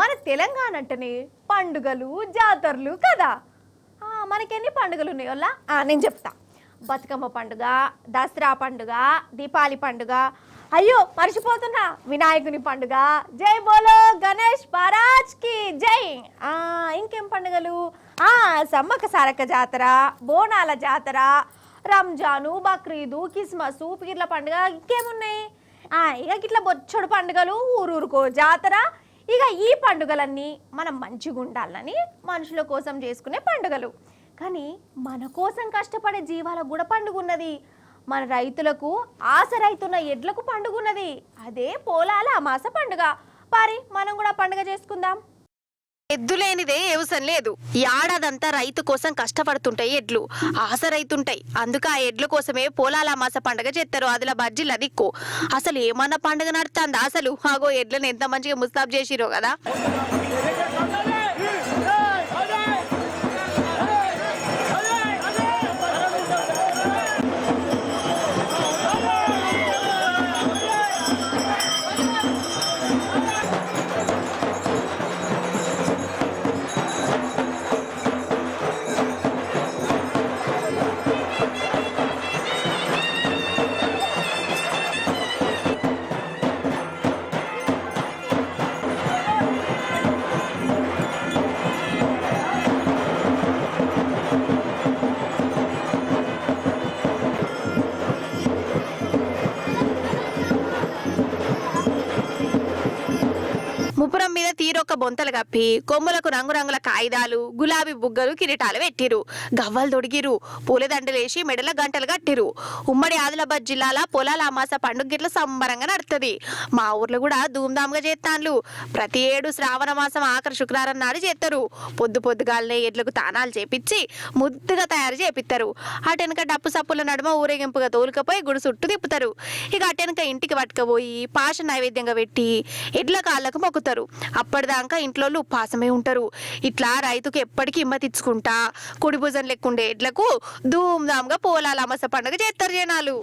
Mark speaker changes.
Speaker 1: మన తెలంగాణ అంటేనే పండుగలు జాతరలు కదా. మనకెన్ని పండుగలు ఉన్నాయో నేను చెప్తా. బతుకమ్మ పండుగ, దసరా పండుగ, దీపావళి పండుగ, అయ్యో మర్చిపోతున్నా వినాయకుని పండుగ, జై బోలో గణేష్ మహారాజ్కి జై. ఇంకేం పండుగలు, సమ్మక్క సారక్క జాతర, బోనాల జాతర, రంజాను, బక్రీదు, కిస్మసు, పీర్ల పండుగ, ఇంకేమున్నాయి. ఇక ఇట్లా బొచ్చడు పండుగలు, ఊరూరుకో జాతర. ఇక ఈ పండుగలన్నీ మనం మంచిగా ఉండాలని మనుషుల కోసం చేసుకునే పండుగలు. కానీ మన కోసం కష్టపడే జీవాలకు కూడా పండుగ ఉన్నది. మన రైతులకు ఆసరైతున్న ఎడ్లకు పండుగ ఉన్నది. అదే పోలాల అమాస పండుగ. పారి మనం కూడా పండుగ చేసుకుందాం.
Speaker 2: ఎద్దు లేనిదే వ్యవసాయం లేదు. ఈ ఏడాదంతా రైతు కోసం కష్టపడుతుంటాయి ఎడ్లు, ఆసరైతుంటాయి. అందుకే ఆ ఎడ్ల కోసమే పోలాల అమాస పండుగ చేస్తారు. అదిలా బజ్జీల దిక్కు అసలు ఏమన్నా పండుగ నడుతుందా అసలు? ఆగో ఎడ్లను ఎంత మంచిగా ముస్తాబ్ చేసిరో కదా. ముపురం మీద తీరొక్క బొంతలు కప్పి కొమ్ములకు రంగురంగుల కాయిదాలు, గులాబీ బుగ్గలు, కిరీటాలు పెట్టిరు. గవ్వలు తొడిగిరు, పూలదండలేసి మెడల గంటలు కట్టిరు. ఉమ్మడి ఆదిలాబాద్ జిల్లాల పొలాల అమాస పండుగ గిట్ల సంబరంగా నడుతుంది. మా ఊర్లో కూడా ధూమ్ధామ్గా చేస్తాన్లు. ప్రతి ఏడు శ్రావణ మాసం ఆఖరి శుక్రవారం నాడు చేస్తారు. పొద్దుగాలనే ఎడ్లకు తానాలు చేపించి ముద్దుగా తయారు చేపిస్తారు. అటెనక డప్పు సప్పుల నడుమ ఊరేగింపుగా తోలుకపోయి గుడి చుట్టూ తిప్పుతారు. ఇక అటెనక ఇంటికి పట్టుకపోయి పాశ నైవేద్యంగా పెట్టి ఎడ్ల కాళ్ళకు మొక్కుతారు. అప్పటిదాకా ఇంట్లో ఉపాసమే ఉంటారు. ఇట్లా రైతుకు ఎప్పటికీ ఇమ్మతిచ్చుకుంటా కుడి భుజం లెక్కుండే ఎడ్లకు ధూమ్ధామ్గా పోలాల అమాస పండుగ చేస్తారు జనాలు.